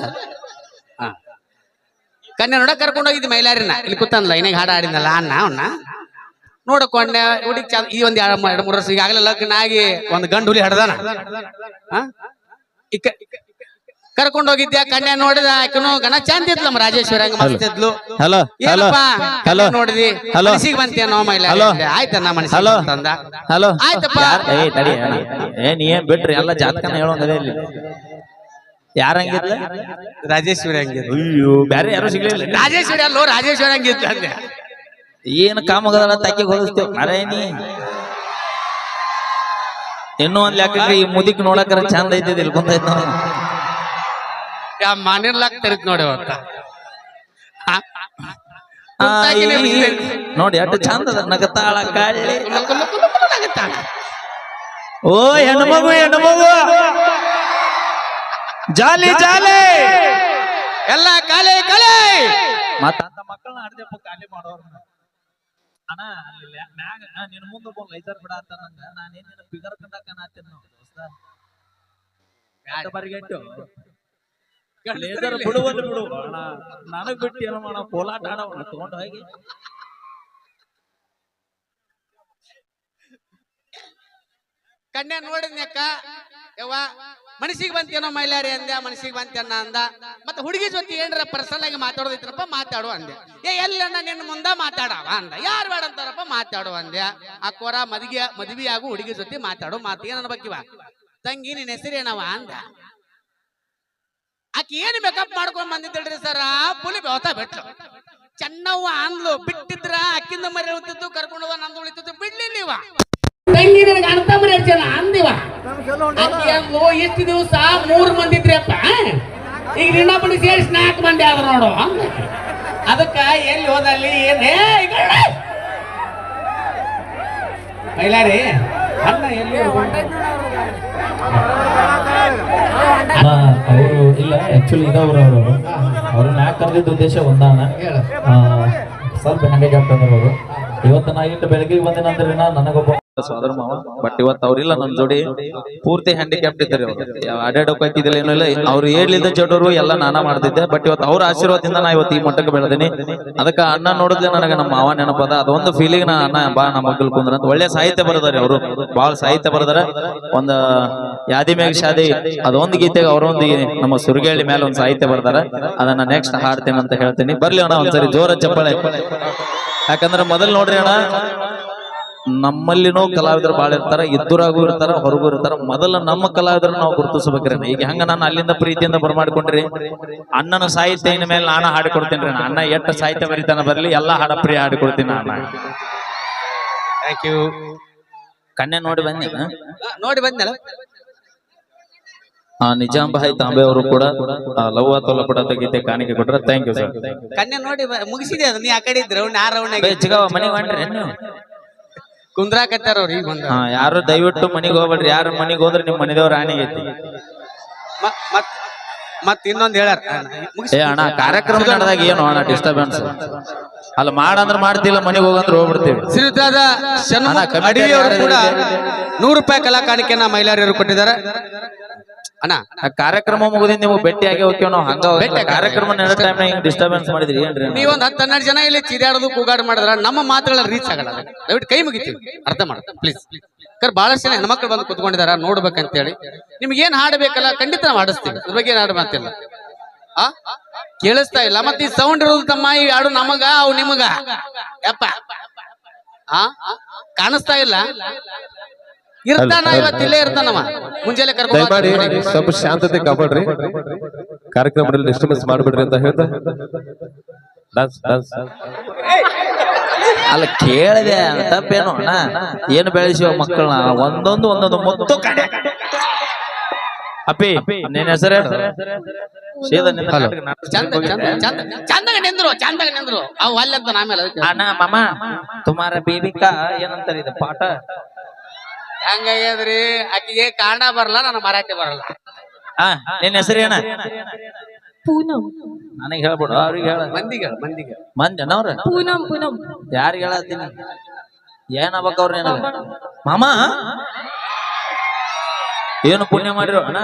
ಕನ್ಯಾ ನೋಡಕ್ ಕರ್ಕೊಂಡು ಹೋಗಿದ್ದಿ ಮೈಲಾರಿನ, ಇಲ್ಲಿ ಕೂತಂದ್ಲ ಇನ್ನೇಗ ಹಾಡು ಆಡಿದ್ನಲ್ಲ ಅಣ್ಣ ಅವನ್ನ ನೋಡಕೊಂಡೆ. ಹುಡುಗಿ ಚಂದ, ಈ ಒಂದ್ 2-3 ವರ್ಷ ಈಗಾಗಲೇ ಲಗ್ನ ಆಗಿ ಒಂದು ಗಂಡು ಹುಲಿ ಹಡ್ದಾನ. ಕರ್ಕೊಂಡು ಹೋಗಿದ್ದೆ, ಕನ್ಯಾ ನೋಡಿದ, ಆಕನು ಗಣ ಚಂದ ಇದ್ಲ, ನಮ್ಮ ರಾಜೇಶ್ವರಿ ಹಂಗ ಮಸ್ತ್ ಇದ್ಲು. ನೋಡಿದಿ ಮನಸ್ಸಿಗೆ ಬಂತೇನೋ ಮೈಲಾರಿ? ಆಯ್ತಣ್ಣ ಮನಸ್ಸಿಗೆ ಬಂತಂದ. ಆಯ್ತಪ್ಪ ನೀ ಏನ್ ಬಿಟ್ರಿ ಎಲ್ಲ ಜಾತಕನ ಹೇಳೋಂಗದೇ ಇಲ್ಲಿ. ಯಾರ ಹಂಗಿದ್ಲ? ರಾಜೇಶ್ವರಿ ಹಂಗಿದ್ಲು. ಅಯ್ಯೋ ಬ್ಯಾರೆ ಯಾರು ಸಿಗ್ಲಿಲ್ಲ. ರಾಜೇಶ್ವರಿ ಅಲ್ಲೋ, ರಾಜೇಶ್ವರಿ ಹಂಗಿದ್ಲು ಅಂದೆ. ಏನ್ ಕಾಮಗದಲ್ಲ ತಾಕಿ ಹೋಲಿಸ್ತೇವ್ ಅರೇನಿ. ಇನ್ನೂ ಒಂದ್ ಲೆಕ್ಕಕ್ಕೆ ಈ ಮುದಿಕ್ ನೋಡಕರ ಚಂದ ಐತಿದ್ ಇಲ್ಲಿ ಕುಂತೈತ್ ನೋಡಿ. ಮನೆರ್ಲಾಕ್ ತರಿತ್ ನೋಡಿ ಅವತ್ತ ನೋಡಿ ಅಷ್ಟು ಚಂದ ಅದ ನಗತಾಳ ಕಾಳಿ. ಓ ಹೆಣ್ಮಗು ಹೆಣ್ಮಗು ಜಾಲಿ ಜಾಲಿ ಎಲ್ಲ ಕಾಲೇ ಕಾಲೇ. ಮತ್ತ ಮಕ್ಕಳನ್ನ ಅಡ್ದಪ್ಪ ಖಾಲಿ ಮಾಡೋರು ಅಣ್ಣ. ಅಲ್ಲಿ ಮ್ಯಾಗ ನಿನ್ ಮುಂದೆ ಒಬ್ಬ ಲೈಸರ್ ಬಿಡಾತ ನಂಗ, ನಾನೇನಿನ ಬಿಗರ್ ಕಂಡಾಕ ನಾತೀನಿ ನಾವು ದೋಸ್ತ. ಬರಿಗೆಟ್ಟು ಲೇಸರ್ ಬಿಡುವಲ್ಲಿ ಬಿಡು ಅಣ್ಣ, ನನಗ್ ಬಿಟ್ಟು ಏನೋ ಮಾಡ ಕೋಲಾಟ ಆಡೋಣ ತಗೊಂಡು ಹೋಗಿ. ಕನ್ಯಾ ನೋಡಿದ್ನಕ್ಕ ಯವ್ವ ಮನಸ್ಸಿಗೆ ಬಂತೇನೋ ಮೈಲಾರಿ ಅಂದೆ, ಮನಸ್ಸಿಗೆ ಬಂತೇನ ಅಂದ. ಮತ್ತೆ ಹುಡುಗಿ ಜೊತೆ ಏನ್ರ ಪರ್ಸನಲ್ ಆಗಿ ಮಾತಾಡೋದಿತ್ರಪ್ಪ ಮಾತಾಡು ಅಂದೆ. ಎಲ್ಲಣ್ಣ ನಿನ್ನ ಮುಂದ ಮಾತಾಡವ ಅಂದ. ಯಾರು ಬೇಡ ಅಂತಾರಪ್ಪ ಮಾತಾಡು ಅಂದೆ. ಅಕ್ಕೋರ ಮದ್ವಿ ಆಗು ಹುಡುಗಿ ಜೊತೆ ಮಾತಾಡು ಮಾತು ಏನ್ ಅನ್ಬೇಕಿವ? ತಂಗಿ ನಿನ್ನ ಹೆಸರೇನವ ಅಂದ. ಆಕಿ ಏನ್ ಮೇಕಪ್ ಮಾಡ್ಕೊಂಡ್ ಬಂದಿದ್ದಳ್ರಿ ಸರ, ಪುಲಿ ಬೆವತ ಬಿಟ್ಲು. ಚೆನ್ನವ್ವ ಅಂದ್ಲು, ಬಿಟ್ಟಿದ್ರ ಅಕ್ಕಿಂದ ಮರಿ ಉಳಿತಿತ್ತು, ಕರ್ಕೊಂಡು ಹೋದ ನಂದು ಉಳಿತಿತ್ತು, ಬಿಡ್ಲಿಲ್ಲಿವ. ತಂಗಿ ನನಗೆ ಅರ್ಥ ಮರಿ ಜನ ಅಂದಿವ. ಇಷ್ಟು ದಿವಸ 3 ಮಂದಿ ಇದ್ರಪ್ಪ, ಈಗ ಇನ್ನೊಬ್ಬನ ಸೇರಿಸಿ 4 ಮಂದಿ ಆದ್ರ ನೋಡು. ಅದಕ್ಕ ಎಲ್ಲಿ ಹೋದಲ್ಲಿ ಏನೇ ಮೈಲಾರಿ ಅಣ್ಣ ಎಲ್ಲಿ ಅವರು ಇಲ್ಲ ಆಕ್ಚುಲಿ ಇದವ್ರು ಅವ್ರನ್ನ ಯಾಕೆ ಕರೆದಿದ್ದ ಉದ್ದೇಶ ಒಂದಾನ, ಸ್ವಲ್ಪ ಹ್ಯಾಂಡಿಕ್ಯಾಪ್ಟ್ ಅವರು. ಇವತ್ತು ನಾ ಇಟ್ಟು ಬೆಳಗ್ಗೆ ಬಂದಿನಂದ್ರೆ ನನಗೊಬ್ಬ ಸೋದರ ಮಾವ, ಬಟ್ ಇವತ್ತು ಅವ್ರಿಲ್ಲ ನನ್ನ ಜೋಡಿ ಪೂರ್ತಿ ಹ್ಯಾಂಡಿಕ್ಯಾಪ್ಟ್ ಇದ್ದಾರೆ. ಅಡ್ಡಾಡೋಕಾಯ್ತಿದ್ದಿಲ್ಲ ಏನೂ ಇಲ್ಲ, ಅವ್ರು ಹೇಳಿದ ಜೋಡೋರು ಎಲ್ಲ ನಾನಾ ಮಾಡ್ತಿದ್ದೆ. ಬಟ್ ಇವತ್ತು ಅವ್ರ ಆಶೀರ್ವಾದದಿಂದ ನಾ ಇವತ್ತು ಈ ಮಟ್ಟಕ್ಕೆ ಬೆಳೆದೀನಿ. ಅದಕ್ಕೆ ಅಣ್ಣ ನೋಡಿದ್ರೆ ನನಗೆ ನಮ್ಮ ಮಾವ ನೆನಪದ, ಅದೊಂದು ಫೀಲಿಂಗ್ ನಾ ಅಣ್ಣ ಬಾ ನಮ್ಮ ಮಕ್ಕಳು ಕುಂದ್ರ ಅಂತ. ಒಳ್ಳೆ ಸಾಹಿತ್ಯ ಬರೆದಾರೆ ಅವರು, ಬಹಳ ಸಾಹಿತ್ಯ ಬರೆದಾರೆ. ಒಂದು ಯಾದಿ ಮ್ಯಾಗ ಶಾದಿ ಅದೊಂದು ಗೀತೆಗೆ ಅವರೊಂದು ನಮ್ಮ ಸುರ್ಗೇಳಿ ಮೇಲೆ ಒಂದು ಸಾಹಿತ್ಯ ಬರ್ದಾರ. ಅದನ್ನ ನೆಕ್ಸ್ಟ್ ಹಾಡ್ತೇನೆ ಅಂತ ಹೇಳ್ತೀನಿ. ಬರ್ಲಿ ಅಣ್ಣ ಒಂದ್ಸರಿ ಜೋರ ಚಪ್ಪಾಳೆ. ಯಾಕಂದ್ರೆ ಮೊದಲು ನೋಡ್ರಿ ಅಣ್ಣ, ನಮ್ಮಲ್ಲಿನೂ ಕಲಾವಿದರು ಬಾಳ ಇರ್ತಾರ, ಇದ್ದೂರಾಗೂ ಇರ್ತಾರ, ಹೊರಗೂ ಇರ್ತಾರ. ಮೊದಲ ನಮ್ಮ ಕಲಾವಿದರನ್ನ ನಾವು ಗುರುತಿಸ್ಬೇಕ್ರಿ. ಈಗ ಹೆಂಗ ನಾನು ಅಲ್ಲಿಂದ ಪ್ರೀತಿಯಿಂದ ಬರ್ಮಾಡ್ಕೊಂಡ್ರಿ, ಅಣ್ಣನ ಸಾಹಿತ್ಯ ಇನ್ ಮೇಲೆ ನಾನು ಹಾಡಿಕೊಡ್ತೀನಿ ರೀ. ಅಣ್ಣ ಎಷ್ಟು ಸಾಹಿತ್ಯ ಬರೀತಾನ ಬರ್ಲಿ, ಎಲ್ಲಾ ಹಾಡ ಪ್ರಿಯ ಹಾಡಿಕೊಡ್ತೀನಿ ಅಣ್ಣ. Thank you. ಕನ್ಯಾ ನೋಡಿ ಬನ್ನಿ, ನೋಡಿ ಬಂದಲ್ಲ. ನಿಜಾಂಬಾಯಿ ತಾಂಬೆ ಅವರು ಕೂಡ ಲವ್ ಅಥವಾ ಪುಟ ಗೀತೆ ಕಾಣಿಕೆ ಕೊಟ್ರ. Thank you sir. ಕನ್ಯಾ ನೋಡಿ ಮುಗಿಸಿದೆ ಅದು. ನೀ ಆ ಕಡೆ ಇದ್ರೆ ಮನೆಗೆ ಮಾಡ್ರಿ ಕುಂದ್ರಾಕತ್ತಾರ ಅವ್ರು ಈಗ ಬಂದ. ಯಾರು ದಯವಿಟ್ಟು ಮನೆಗೆ ಹೋಗ್ಬೇಡ್ರಿ. ಯಾರು ಮನೆಗೆ ಹೋದ್ರೆ ನಿಮ್ ಮನೆದೇವ್ರ ಆನೆಗೆ ಐತಿ. ಮತ್ ಇನ್ನೊಂದ್ ಹೇಳಾರ, ಅಣ್ಣ ಕಾರ್ಯಕ್ರಮ ನಡೆದಾಗ ಏನು ಅಣ್ಣ ಡಿಸ್ಟರ್ಬೆನ್ಸ್ ಅಲ್ಲ, ಮಾಡಂದ್ರ ಮಾಡ್ತಿಲ್ಲ, ಮನೆಗೆ ಹೋಗಂದ್ರ ಹೋಗ್ಬಿಡ್ತೀವಿ. ಶ್ರೀಯುತರಾದ ಅಡಿವಿ ಅವರು ಕೂಡ 100 ರೂಪಾಯಿ ಕಲಾ ಕಾಣಿಕೆಯನ್ನ ಮೈಲಾರಿಯವರು ಕೊಟ್ಟಿದ್ದಾರೆ. ಅಣ್ಣ ಕಾರ್ಯಕ್ರಮ ಮುಗಿದಿಂದ ನೀವು ಭೇಟಿ ಆಗಿ ಹೋಗ್ತೇವೆ ನಾವು. ಹಂಗ ಕಾರ್ಯಕ್ರಮ ನಡೆದ ಟೈಮ್ ಹಿಂಗ್ ಡಿಸ್ಟರ್ಬೆನ್ಸ್ ಮಾಡಿದ್ರಿ ಏನ್ರಿ? ನೀವೊಂದ್ 10-12 ಜನ ಇಲ್ಲಿ ಚಿದಾಡೋದು ಕೂಗಾಡು ಮಾಡಿದ್ರ ನಮ್ಮ ಮಾತುಗಳ ರೀಚ್ ಆಗಲ್ಲ. ದಯವಿಟ್ಟು ಕೈ ಮುಗಿತೀವಿ, ಅರ್ಥ ಮಾಡ ಪ್ಲೀಸ್. ಬಹಳಷ್ಟು ಜನ ಹೆಣ್ಮಕ್ಳು ಬಂದು ಕುತ್ಕೊಂಡಿದಾರ ನೋಡ್ಬೇಕಂತೇಳಿ. ನಿಮ್ಗೆ ಏನ್ ಹಾಡಬೇಕಲ್ಲ ಖಂಡಿತ ನಾವು ಹಾಡಿಸ್ತೀವಿ, ಅದ್ರ ಬಗ್ಗೆ ಏನ್ ಹಾಡು ಮಾತಿಲ್ಲ. ಕೇಳಿಸ್ತಾ ಇಲ್ಲ ಮತ್ತೆ ಈ ಸೌಂಡ್ ಇರೋದು ತಮ್ಮ. ಈ ಹಾಡು ನಮಗ ಅವು ನಿಮಗ ಯಪ್ಪ ಕಾಣಿಸ್ತಾ ಇಲ್ಲ. ಇರ್ತಾನ ಇವತ್ತಿಲ್ಲೇ ಇರ್ತಾನವ. ಮುಂಜಾನೆ ಕರ್ಕೊಂಡು ಸ್ವಲ್ಪ ಶಾಂತತೆ ಕಾಪಾಡ್ರಿ, ಕಾರ್ಯಕ್ರಮದಲ್ಲಿ ಡಿಸ್ಟರ್ಬೆನ್ಸ್ ಮಾಡ್ಬಿಡ್ರಿ ಅಂತ ಹೇಳ್ತಾ ಅಲ್ಲ ಕೇಳಿದೆ ತಪ್ಪೇನು ಅಣ್ಣ ಏನು ಬೆಳೆಸಿವ ಮಕ್ಕಳನ್ನ ಒಂದೊಂದು ಮುತ್ತು ಕಡೆ ಅಪ್ಪಿ ನಿನ್ನ ಹೆಸರು ಚಂದಾಗ ನಿಂದ್ರು ಅವು ಅಲ್ಲಂತ ಆಮೇಲೆ ಅಣ್ಣ ಮಾಮ ತುಮಾರ ಬೇಬಿಕಾ ಏನಂತಾರೆ ಇದು ಪಾಠ ಹಂಗಾಗ್ಯದ್ರಿ ಆಕಿಗೆ ಕನ್ನಡ ಬರಲ್ಲ ನನ್ನ ಮರಾಠಿ ಬರಲ್ಲ. ನಿನ್ನ ಹೆಸರು ಏನ ಪೂನಂ ನನಗೆ ಹೇಳ್ಬಿಡು ಅವ್ರಿಗೆ ಹೇಳ ಮಂದಿಗೆ ಮಂದಿ ಅವ್ರ ಪೂನಂ ಯಾರಿಗೆ ಹೇಳತ್ತೀನಿ ಏನಾಗ್ಬೇಕ ಅವ್ರ ನಿನಗ ಮಾಮ ಏನು ಪುಣ್ಯ ಮಾಡಿರೋ ಅಣ್ಣ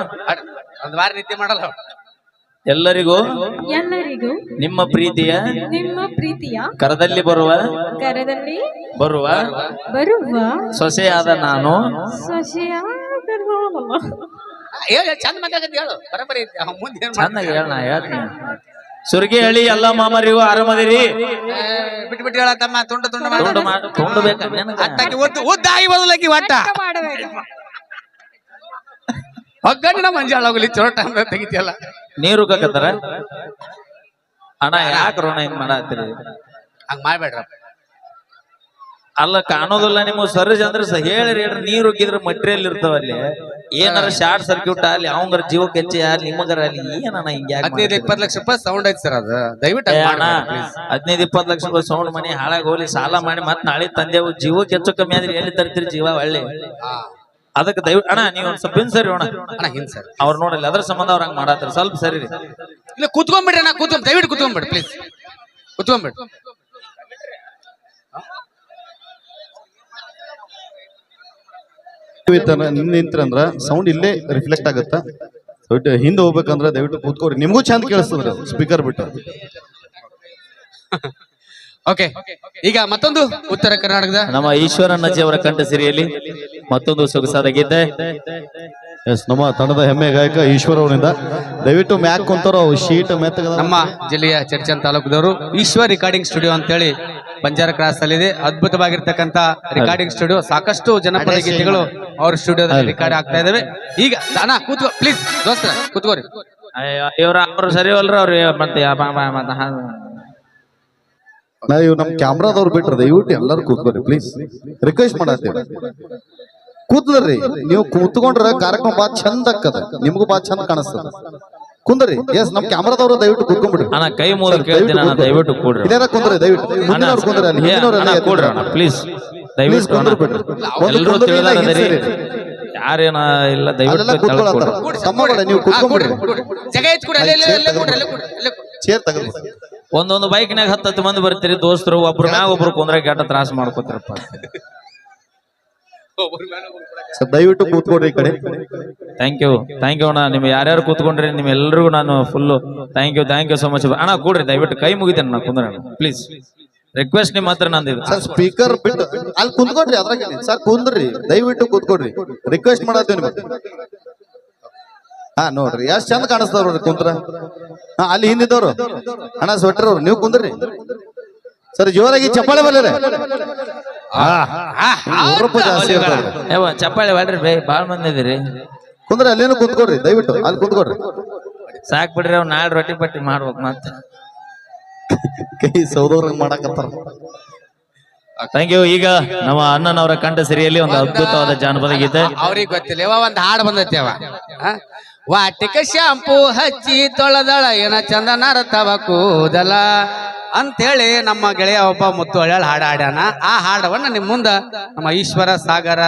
ಒಂದ್ ವಾರ ನಿದ್ದೆ ಮಾಡಲ್ಲ. ಎಲ್ಲರಿಗೂ ನಿಮ್ಮ ಪ್ರೀತಿಯ ಕರದಲ್ಲಿ ಬರುವ ಸೊಸೆಯಾದ ನಾನು ಚಂದ ಮಾತಾಗತ್ತೆ ಹೇಳು ಬರಬರಿ ಮುಂದೆ ಚೆನ್ನಾಗಿ ಹೇಳ ನಾ ಹೇಳ್ತೀನಿ. ಸುರ್ಗಿ ಹಳ್ಳಿ ಎಲ್ಲ ಮಾಮರಿಗೂ ಆರಾಮದಿರಿ ಬಿಟ್ಟು ಹೇಳ ತಮ್ಮ ತುಂಡು ತುಂಡು ಬೇಕ ಅಟ್ಟಾಕಿ ಉದ್ದಾಗಿ ಬದಲಾಕಿ ಒಟ್ಟ ಒಗ್ಗಣ್ಣ ಮಂಜಾಳ ಹೋಗ್ಲಿ ಚೋಟ ತೆಗಿತಿಯಲ್ಲ ನೀರು ಕಕ್ಕತ್ತಾರ ಅಣ್ಣ ಯಾಕೆ ರೋಣ ಹಿಂಗ್ ಮಾಡತ್ತೀರಿ ಹಂಗ ಮಾಡ್ಬೇಡ್ರ ಅಲ್ಲ ಕಾಣೋದಿಲ್ಲ ನಿಮ್ಮ ಸರ್ಜ್ ಅಂದ್ರೆ ಹೇಳ್ರಿ ನೀರು ಉಗ್ಗಿದ್ರ ಮಟೀರಿಯಲ್ ಇರ್ತಾವ ಅಲ್ಲಿ ಏನಾರ ಶಾರ್ಟ್ ಸರ್ಕ್ಯೂಟ್ ಅಲ್ಲಿ ಅವಂಗಾರ ಜೀವಕ್ಕೆ ಹೆಚ್ಚಿ ಯಾರು ನಿಮಗರ ಅಲ್ಲಿ ಏನಣ್ಣ ಹಿಂಗ 15-20 ಲಕ್ಷ ರೂಪಾಯಿ ಸೌಂಡ್ ಐತಿ ಸರ್ ಅದು ದಯವಿಟ್ಟು 15-20 ಲಕ್ಷ ರೂಪಾಯಿ ಸೌಂಡ್ ಮನಿ ಹಾಳಾಗಿ ಹೋಗ್ಲಿ ಸಾಲ ಮಾಡಿ ಮತ್ ನಾಳೆ ತಂದೆವು ಜೀವಕ್ಕೆ ಹೆಚ್ಚು ಕಮ್ಮಿ ಆದ್ರಿ ಎಲ್ಲಿ ತರ್ತೀರಿ ಜೀವ ಒಳ್ಳೆ ಅದಕ್ಕೆ ದಯವಿಟ್ಟು ಅಣ್ಣ ನೀವು ಒಂದ್ ಸ್ವಲ್ಪ ಸರಿ ಅಣ್ಣ ಹಿಂದ್ ಸರ್ ಅವ್ರು ನೋಡಲ್ಲ ಅದ್ರ ಸಂಬಂಧ ಅವ್ರ ಹಂಗ ಮಾಡತ್ತಾರ ಸ್ವಲ್ಪ ಸರಿ ರೀ ಇಲ್ಲ ಕೂತ್ಕೊಂಡ್ಬಿಡ್ರಿ ನಾ ದಯವಿಟ್ಟು ಕೂತ್ಕೊಂಡ್ಬಿಡ್ರಿ ಪ್ಲೀಸ್ ಕೂತ್ಕೊಂಡ್ಬಿಡ್ರಿ ನಿಂತ್ರಂದ್ರ ಸೌಂಡ್ ಇಲ್ಲೇ ರಿಫ್ಲೆಕ್ಟ್ ಆಗತ್ತ ಹಿಂದೆ ಹೋಗ್ಬೇಕಂದ್ರ ದಯವಿಟ್ಟು ಕೂತ್ಕೋರಿ ನಿಮ್ಗೂ ಚಂದ ಕೇಳಿಸ್ತದ್ರ ಸ್ಪೀಕರ್ ಬಿಟ್ಟು ಓಕೆ ಈಗ ಮತ್ತೊಂದು ಉತ್ತರ ಕರ್ನಾಟಕದ ನಮ್ಮ ಈಶ್ವರಣ್ಣಜಿ ಅವರ ಕಂಠ ಸಿರಿಯಲ್ಲಿ ಮತ್ತೊಂದು ಸೊಗಸಾದ ಗೀತೆ ಎಸ್ ನಮ್ಮ ತಂಡದ ಹೆಮ್ಮೆ ಗಾಯಕ ಈಶ್ವರ ಅವರಿಂದ ದಯವಿಟ್ಟು ಮ್ಯಾಕ್ ಕುಂತಾರ ಶೀಟ್ ಮೆತ್ತಗ ನಮ್ಮ ಜಿಲ್ಲೆಯ ಚರ್ಚನ್ ತಾಲೂಕದವರು ಈಶ್ವರ್ ರಿಕಾರ್ಡಿಂಗ್ ಸ್ಟುಡಿಯೋ ಅಂತೇಳಿ ಬಂಜಾರ ಕ್ರಾಸ್ ಅಲ್ಲಿ ಇದೆ ಅದ್ಭುತವಾಗಿರ್ತಕ್ಕಂತ ರಿಕಾರ್ಡಿಂಗ್ ಸ್ಟುಡಿಯೋ ಸಾಕಷ್ಟು ಜನಪದ ಗೀತೆಗಳು ಅವ್ರ ಸ್ಟುಡಿಯೋದಲ್ಲಿ ರಿಕಾರ್ಡ್ ಆಗ್ತಾ ಇದಾವೆ ಈಗ ಅಣ್ಣ ಕೂತ್ಕೋ ಪ್ಲೀಸ್ ದೋಸ್ತ ಕೂತ್ಕೋರಿ ಅವ್ರು ಸರಿ ಅಲ್ರ ಅವ್ರು ಮತ್ತೆ ನಾವು ನಮ್ ಕ್ಯಾಮ್ರಾದವ್ರು ಬಿಟ್ರ ದಯವಿಟ್ಟು ಎಲ್ಲರೂ ಕೂತ್ಕೋರಿ ಪ್ಲೀಸ್ ರಿಕ್ವೆಸ್ಟ್ ಮಾಡತ್ತೀವಿ ಕೂತ್ರಿ ನೀವು ಕೂತ್ಕೊಂಡ್ರ ಕಾರ್ಯಕ್ರಮ ಬಾಳ ಚಂದ ಆಕ್ಕದ ನಿಮ್ಗೂ ಬಾಳ ಚಂದ ಕಾಣಿಸ್ತದ ಕುಂದ್ರಿ ಎಸ್ ನಮ್ ಕ್ಯಾಮ್ರಾದವ್ರು ದಯವಿಟ್ಟು ಕೂತ್ಕೊಂಡ್ಬಿಡ್ರಿ ಅಣ್ಣ ಕೈ ಮೂರು ಕೇಳ್ತೀನಿ ಅಣ್ಣ ದಯವಿಟ್ಟು ಕೂಡ್ರಿ ಇಲ್ಲಾರ ಕುಂದ್ರಿ ದಯವಿಟ್ಟು ಮುಂದಿನವ್ರು ಕುಂದ್ರಿ ಅಲ್ಲಿ ಹಿಂದಿನವ್ರೆಲ್ಲ ಕೂಡ್ರಿ ಅಣ್ಣ ಪ್ಲೀಸ್ ದಯವಿಟ್ಟು ಕುಂದ್ರ ಬಿಡ್ರಿ ಎಲ್ಲರೂ ತಿಳಿದಾರದಿರಿ ಯಾರೇನ ಇಲ್ಲ ದಯವಿಟ್ಟು ತಮ್ಮಗಳ ನೀವು ಕೂತ್ಕೊಂಡ್ಬಿಡ್ರಿ ಜಾಗ ಎತ್ಕೊಡ್ರಿ ಅಲ್ಲೇ ಕೊಡ್ರಿ ಚೇರ್ ತಗದ್ರಿ ಒಂದೊಂದು ಬೈಕ್ನಾಗ 10 ಮಂದಿ ಬರ್ತೀರಿ ದೋಸ್ತರು ಒಬ್ರು ಮ್ಯಾಗ ಒಬ್ರು ಕುಂದ್ರ ಕೆಟ್ಟ ತ್ರಾಸ ಮಾಡ್ಕೋತಾರಪ್ಪ ದಯವಿಟ್ಟು ಕೂತ್ಕೊಡ್ರಿ ಈ ಕಡೆ ಥ್ಯಾಂಕ್ ಯು ಅಣ್ಣ ನಿಮ್ ಯಾರ್ಯಾರು ಕೂತ್ಕೊಂಡ್ರಿ ನಿಮ್ ಎಲ್ರಿಗೂ ನಾನು full thank you so much ಅಣ್ಣ ಕೂಡ್ರಿ ದಯವಿಟ್ಟು ಕೈ ಮುಗಿತೇನೆ ನಾ ಕುಂದ್ರ ಪ್ಲೀಸ್ ರಿಕ್ವೆಸ್ಟ್ ನಿಮ್ ಹತ್ರ ನಂದಿದೆ ಸರ್ ಸ್ಪೀಕರ್ ಬಿಟ್ಟು ಅಲ್ಲಿ ಕುಂತ್ಕೊಡ್ರಿ ಅದ್ರಾಗ ಸರ್ ಕುಂದ್ರಿ ದಯವಿಟ್ಟು ಕೂತ್ಕೊಡ್ರಿ ರಿಕ್ವೆಸ್ಟ್ ಮಾಡತ್ತೇವೆ ನಿಮ್ಗೆ ಹಾ ನೋಡ್ರಿ ಎಷ್ಟ್ ಚಂದ ಕಾಣಿಸ್ತಾರ ನೋಡ್ರಿ ಕುಂತ್ರ ಹಾ ಅಲ್ಲಿ ಹಿಂದಿದ್ದವ್ರು ಅಣ್ಣ ಸ್ವೆಟರ್ ಅವ್ರು ನೀವು ಕುಂದ್ರಿ ಸರ್ ಜೋರಾಗಿ ಚಪ್ಪಾಳೆ ಬಲ್ಲರೆ ಜಾಸ್ತಿ ಚಪ್ಪಾಳೆ ಮಾಡ್ರಿ ಬೇ ಬಾಳ್ ಮಂದಿ ಇದೀರಿ ಕುಂದ್ರಿ ಅಲ್ಲೇನು ಕುಂತ್ಕೊಡ್ರಿ ದಯವಿಟ್ಟು ಅಲ್ಲಿ ಕುಂತ್ಕೊಡ್ರಿ ಸಾಕ್ ಬಿಡ್ರಿ ಅವ್ರು ನಾಳೆ ರೊಟ್ಟಿ ಪಟ್ಟಿ ಮಾಡ್ಬೇಕು ಮತ್ತ ಕೈ ಸೌದವ್ರಂಗ್ ಮಾಡಕತ್ತಾರ ಥ್ಯಾಂಕ್ ಯು ಈಗ ನಮ್ಮ ಅಣ್ಣನವರ ಕಂಠ ಸಿರಿಯಲ್ಲಿ ಒಂದು ಅದ್ಭುತವಾದ ಜಾನಪದ ಗೀತೆ ಅವ್ರಿಗೆ ಗೊತ್ತಿಲ್ಲ ಒಂದ್ ಹಾಡು ಬಂದೈತಿ ಅವ ವಾಟಿಕ ಶಾಂಪೂ ಹಚ್ಚಿ ತೊಳೆದಳ ಏನ ಚಂದನಾರ ತವ ಕೂದಲ ಅಂತೇಳಿ ನಮ್ಮ ಗೆಳೆಯ ಒಬ್ಬ ಮುತ್ತು ಹಳ್ಯಾಳ ಹಾಡು ಹಾಡ್ಯಾನ ಆ ಹಾಡವನ್ನ ನಿಮ್ ಮುಂದ ನಮ್ಮ ಈಶ್ವರ ಸಾಗರ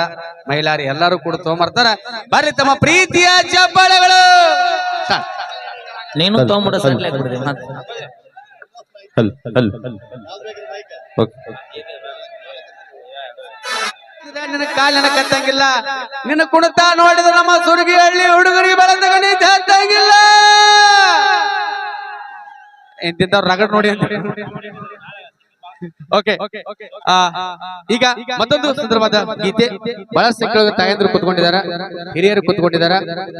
ಮೈಲಾರಿ ಎಲ್ಲರೂ ಕೂಡ ತಗೊಂಬರ್ತಾರ ಬರ್ರಿ ತಮ್ಮ ಪ್ರೀತಿಯ ಚಪ್ಪಾಳೆಗಳು ನೀನು ತಗೊಂಬಿಡ ಸಡ್ಲಾಕ್ ಬಿಡ್ರಿ ಮತ್ತೆ ನಿನ್ನ ಕಾಲಿನ ಕತ್ತಂಗಿಲ್ಲ ನಿನ್ನ ಕುಣಿತ ನೋಡಿದ ನಮ್ಮ ಸುರ್ಗಿ ಹಳ್ಳಿ ಹುಡುಗರಿಗೆ ಬೆಳೆದಾಗ ನೀ ತತ್ತಂಗಿಲ್ಲ ಎಂತಿಂತವ್ರ ರಗಡ್ ನೋಡಿ ಓಕೆ ಈಗ ಮತ್ತೊಂದು ಸುಂದರವಾದ ಗೀತೆ ಬಹಳಷ್ಟು ಮಕ್ಕಳು ತಾಯಂದ್ರು ಕುತ್ಕೊಂಡಿದಾರ ಹಿರಿಯರು ಕುತ್ಕೊಂಡಿದಾರ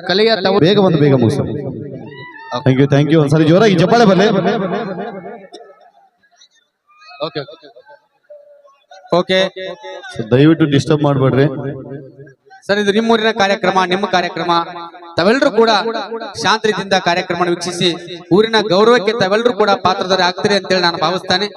ಕಲೆಯ ಬೇಗ ಬಂದು ಬೇಗ ಮುಗಿಸ ಥ್ಯಾಂಕ್ ಯು ಒಂದ್ಸರಿ ಜೋರಾಗಿ ಚಪ್ಪಾಳೆ ಬರಲಿ ಓಕೆ ದಯವಿಟ್ಟು ಡಿಸ್ಟರ್ಬ್ ಮಾಡ್ಬೇಡ್ರಿ ಸರ್ ಇದು ನಿಮ್ಮೂರಿನ ಕಾರ್ಯಕ್ರಮ ನಿಮ್ಮ ಕಾರ್ಯಕ್ರಮ ತಾವೆಲ್ಲರೂ ಕೂಡ ಶಾಂತ ರೀತಿಯಿಂದ ಕಾರ್ಯಕ್ರಮ ವೀಕ್ಷಿಸಿ ಊರಿನ ಗೌರವಕ್ಕೆ ತಾವೆಲ್ಲರೂ ಕೂಡ ಪಾತ್ರಧಾರಿ ಆಗ್ತೀರಿ ಅಂತೇಳಿ ನಾನು ಭಾವಿಸ್ತಾನೆ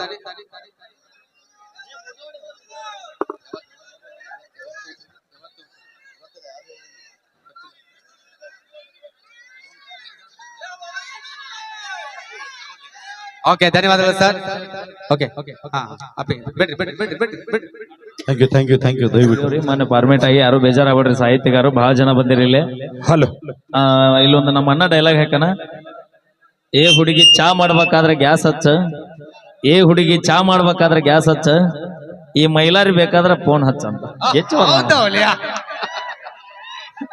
ಓಕೆ ಧನ್ಯವಾದಗಳು ಸರ್. ಓಕೆ ಹಾ ಅಪ್ಪಿ ಬಿಡ್ರಿ ಬಿಡ್ರಿ ಬಿಡ್ರಿ ಬಿಡ್ರಿ ಬಿಡ್ರಿ. ಥ್ಯಾಂಕ್ ಯು ದಯವಿಟ್ಟು ಮೊನ್ನೆ ಫಾರ್ಮೇಟ್ ಆಗಿ ಯಾರು ಬೇಜಾರಾಗ್ಬಿಡ್ರಿ, ಸಾಹಿತ್ಯಗಾರು ಬಹಳ ಜನ ಬಂದಿರಿ ಇಲ್ಲಿ. ಹಲೋ ಇಲ್ಲೊಂದು ನಮ್ಮ ಅಣ್ಣ ಡೈಲಾಗ್ ಹಾಕನ, ಏ ಹುಡುಗಿ ಚಾ ಮಾಡ್ಬೇಕಾದ್ರೆ ಗ್ಯಾಸ್ ಹಚ್ಚ, ಏ ಹುಡುಗಿ ಚಾ ಮಾಡ್ಬೇಕಾದ್ರೆ ಗ್ಯಾಸ್ ಹಚ್ಚ, ಈ ಮೈಲಾರಿ ಬೇಕಾದ್ರೆ ಫೋನ್ ಹಚ್ಚ ಅಂತ. ಹೆಚ್ಚು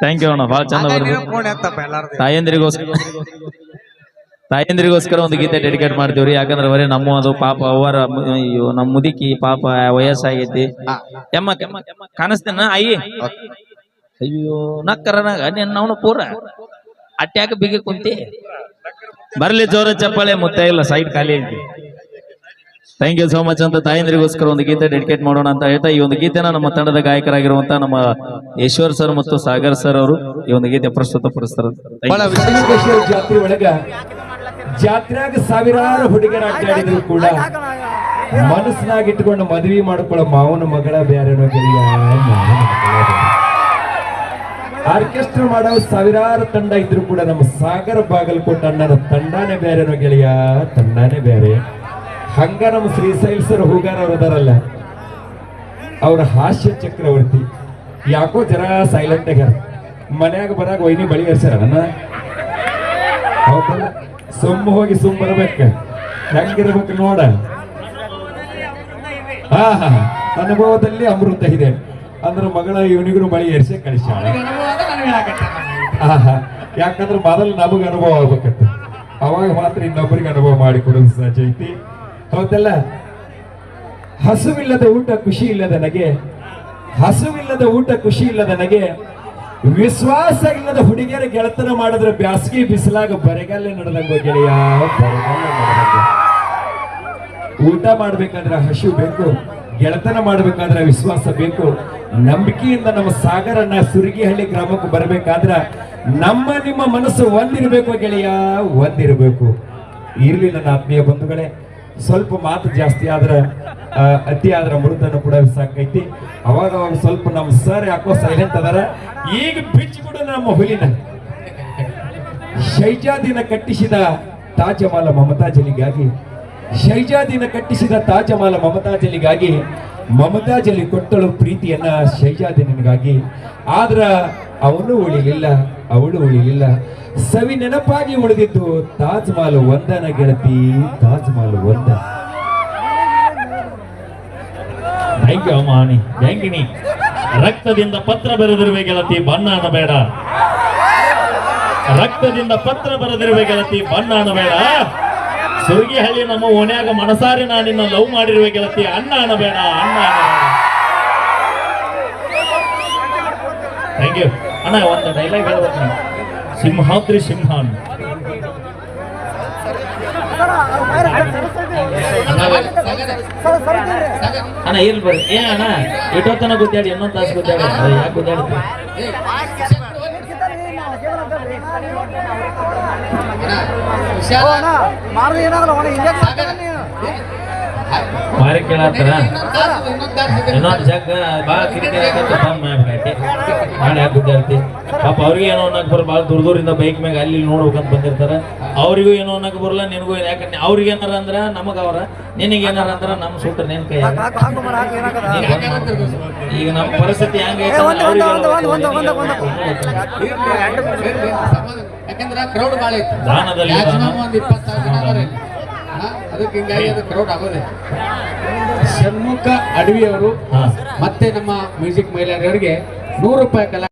ಥ್ಯಾಂಕ್ ಯು ಅಣ್ಣ, ಬಹಳ ಚಂದ ಬರ್ದು. ತಾಯಂದ್ರಿಗೋಸ್ಕರ ಒಂದು ಗೀತೆ ಡೆಡಿಕೇಟ್ ಮಾಡ್ತೀವ್ರಿ. ಯಾಕಂದ್ರೆ ಬರೀ ನಮ್ಮ ಅದು ಪಾಪ ಅವರ ನಮ್ಮ ಮುದುಕಿ ಪಾಪ ವಯಸ್ಸಾಗೈತಿ. ಎಮ್ಮ ಕಾಣಿಸ್ತೇನ ಅಯ್ಯಿ, ಅಯ್ಯೋ ನಕ್ಕರನಾಗ ಅವನು ಪೂರ ಅಟ್ಯಾಕ ಬಿಗಿ ಕುಂತಿ. ಬರ್ಲಿ ಜೋರ ಚಪ್ಪಾಳೆ, ಮುತ್ತ ಇಲ್ಲ, ಸೈಡ್ ಖಾಲಿ ಐತಿ. ಥ್ಯಾಂಕ್ ಯು ಸೋ ಮಚ್ ಅಂತ ತಾಯಂದ್ರಿಗೋಸ್ಕರ ಒಂದು ಗೀತೆ ಡೆಡಿಕೇಟ್ ಮಾಡೋಣ ಅಂತ ಹೇಳ್ತಾ, ಈ ಒಂದು ಗೀತೆನ ನಮ್ಮ ತಂಡದ ಗಾಯಕರಾಗಿರುವಂತ ನಮ್ಮ ಈಶ್ವರ್ ಸರ್ ಮತ್ತು ಸಾಗರ್ ಸರ್ ಅವರು ಈ ಒಂದು ಗೀತೆ ಪ್ರಸ್ತುತಪಡಿಸ್ತಾರೆ. ಜಾತ್ರೆ ಒಳಗ ಜಾತ್ರೆಯಾಗ ಸಾವಿರಾರು ಹುಡುಗರ ಅಡ್ಡಾಡಿದ್ರು ಕೂಡ ಮನಸ್ಸಿನಾಗ ಇಟ್ಕೊಂಡು ಮದುವೆ ಮಾಡ್ಕೊಳ್ಳೋ ಮಾವನ ಮಗಳ ಬ್ಯಾರೇನೋ ಗೆಳೆಯ, ಆರ್ಕೆಸ್ಟ್ರಾ ಮಾಡೋ ಸಾವಿರಾರು ತಂಡ ಇದ್ರು ಕೂಡ ನಮ್ಮ ಸಾಗರ ಬಾಗಲಕೋಟ ಅಣ್ಣನ ತಂಡಾನೇ ಬ್ಯಾರೇನೋ ಗೆಳೆಯ, ತಂಡಾನೇ ಬ್ಯಾರೆ. ಹಂಗ ನಮ್ಮ ಶ್ರೀಶೈಲ್ ಸರ್ ಹೂಗಾರ ಅವ್ರು ಅದಾರಲ್ಲ, ಅವ್ರ ಹಾಸ್ಯ ಚಕ್ರವರ್ತಿ. ಯಾಕೋ ಜರ ಸೈಲೆಂಟ್ ಆಗ್ಯಾರ, ಮನ್ಯಾಗ ಬರಾಗ ವೈನಿ ಬಳಿ ಹರ್ಸ್ಯಾರ ನನ್ನ. ಹೌದಲ್ಲ, ಸುಮ್ಮ ಹೋಗಿ ಸುಮ್ ಬರ್ಬೇಕ, ಹೆಂಗಿರ್ಬೇಕು ನೋಡ. ಅನುಭವದಲ್ಲಿ ಅಮೃತ ಇದೆ ಅಂದ್ರೆ ಮಗಳ ಇವನಿಗೂ ಬಳಿ ಎರ್ಸಿ ಕಳಿಸ್ಯಾಳ. ಯಾಕಂದ್ರೆ ಮೊದಲು ನಮಗ ಅನುಭವ ಆಗ್ಬೇಕಂತ, ಅವಾಗ ಮಾತ್ರ ಇನ್ನೊಬ್ಬರಿಗೆ ಅನುಭವ ಮಾಡಿಕೊಡೋದು ಸಹಜ ಐತಿ. ಹೌದಲ್ಲ, ಹಸುವಿಲ್ಲದ ಊಟ ಖುಷಿ ಇಲ್ಲದ ನಗೆ, ಹಸುವಿಲ್ಲದ ಊಟ ಖುಷಿ ಇಲ್ಲದ ನಗೆ, ವಿಶ್ವಾಸ ಇಲ್ಲದ ಹುಡುಗಿಯರ ಗೆಳತನ ಮಾಡಿದ್ರೆ ಬ್ಯಾಸಗಿ ಬಿಸಿಲಾಗ ಬರೆಗಲ್ಲೇ ನಡೆದಂಗ ಗೆಳೆಯ, ಬರೆಗಲ್ಲ ನಡೆದಂಗ. ಊಟ ಮಾಡ್ಬೇಕಾದ್ರೆ ಹಸು ಬೇಕು, ಗೆಳತನ ಮಾಡ್ಬೇಕಾದ್ರೆ ವಿಶ್ವಾಸ ಬೇಕು. ನಂಬಿಕೆಯಿಂದ ನಮ್ಮ ಸಾಗರನ್ನ ಸುರಗಿಹಳ್ಳಿ ಗ್ರಾಮಕ್ಕೆ ಬರಬೇಕಾದ್ರ ನಮ್ಮ ನಿಮ್ಮ ಮನಸ್ಸು ಒಂದಿರಬೇಕು ಗೆಳೆಯ, ಒಂದಿರಬೇಕು. ಇರ್ಲಿ ನನ್ನ ಆತ್ಮೀಯ ಬಂಧುಗಳೇ, ಸ್ವಲ್ಪ ಮಾತು ಜಾಸ್ತಿ ಆದ್ರ ಅತಿ ಆದ್ರ ಮೃತನ ಕೂಡ ಸಾಕೈತಿ. ಅವಾಗ ಸ್ವಲ್ಪ ನಮ್ಮ ಸರ್ ಯಾಕೋ ಸೈಲೆಂಟ್ ಅದಾರ. ಈಗ ಬಿಚ್ಚಿಬಿಡು ನಮ್ಮ ಹುಲಿನ. ಶೈಜಾದಿನ ಕಟ್ಟಿಸಿದ ತಾಜಮಹಲ ಮಮತಾಜಲಿಗಾಗಿ, ಶೈಜಾದಿನ ಕಟ್ಟಿಸಿದ ತಾಜಮಹಲ ಮಮತಾಜಲಿಗಾಗಿ, ಮಮತಾಜಲಿ ಕೊಟ್ಟಳು ಪ್ರೀತಿಯನ್ನ ಶೈಜಾದಿನಿಗಾಗಿ. ಆದ್ರ ಅವನು ಉಳಿಲಿಲ್ಲ, ಅವಳು ಉಳಿಲಿಲ್ಲ. ಸವಿ ನೆನಪಾಗಿ ಉಳಿದಿದ್ದು ತಾಜ್ ಮಹಲ್ ಒಂದನ ಗೆಳತಿ, ತಾಜ್ ಮಹಲ್ ಒಂದ. ಥ್ಯಾಂಕ್ ಯು ಅಮ್ಮಾಣಿ, ಬ್ಯಾಂಕಿನಿ. ರಕ್ತದಿಂದ ಪತ್ರ ಬರೆದಿರುವೆ ಗೆಳತಿ, ಬಣ್ಣ ಅನ್ನಬೇಡ. ರಕ್ತದಿಂದ ಪತ್ರ ಬರೆದಿರುವೆ ಗೆಳತಿ, ಬಣ್ಣ ಅನ್ನಬೇಡ. ಸುರಗಿಹಳ್ಳಿ ನಮ್ಮ ಓಣ್ಯಾಗ ಮನಸಾರಿ ನಾನಿನ್ನ ಲವ್ ಮಾಡಿರುವೆ ಗೆಳತಿ, ಅಣ್ಣ ಅನ್ನಬೇಡ, ಅಣ್ಣ ಅನ್ನಬೇಡ. ಥ್ಯಾಂಕ್ ಯು ಅಣ್ಣ. ಒಂದು ಡೈಲಾಗ್ ಹೇಳ್ಬೇಕು, ಸಿಂಹಾದ್ರಿ ಸಿಂಹಾನ್. ಅಣ್ಣ ಇರ್ಲಿ ಬರ್ರಿ. ಏ ಅಣ್ಣ ಇಟ್ಟೋತನ ಗೊತ್ತಾಡಿ, ಇನ್ನೊಂದು ತಾಸು ಗೊತ್ತಾಡಿ. ಯಾಕೆ ಗೊತ್ತಾಡ್ತೀವಿ? ಮಾರಿ ಕೇಳತ್ತಾರ ಇನ್ನೊಂದು ಜಗ್ ಬಾ ನಾಳೆ ಯಾಕೆ ಗುದ್ದಾಡ್ತಿ ಪಾಪ ಅವ್ರಿಗೆ ಏನೋ ಅನ್ನಕ್ ಬರ ಭಾಳ ದೂರ ದೂರಿಂದ ಬೈಕ್ ಮ್ಯಾಗ ಅಲ್ಲಿ ನೋಡ್ಬೇಕಂತ ಬಂದಿರ್ತಾರ. ಅವ್ರಿಗೂ ಏನೋ ಅನ್ನಕ್ ಬರಲ್ಲ, ನಿನಗೂ ಯಾಕಂದ್ರೆ ಅವ್ರಿಗೆ ಏನಾರ ಅಂದ್ರ ನಮಗ ಅವ್ರ, ನಿನಗೆ ಏನಾರ ಅಂದ್ರ ನಮ್ ಸೂತ್ರ ನೆನ್ ಕೈ. ಈಗ ನಮ್ಮ ಪರಿಸ್ಥಿತಿ ಹೆಂಗೈತೆ ದಾನದಲ್ಲಿ ಷಣ್ಮುಖ ಅಡವಿ ಅವರು ಮತ್ತೆ ನಮ್ಮ ಮ್ಯೂಸಿಕ್ ಮಹಿಳೆಯರಿಗೆ 100 ರೂಪಾಯಿ ಕಲಾ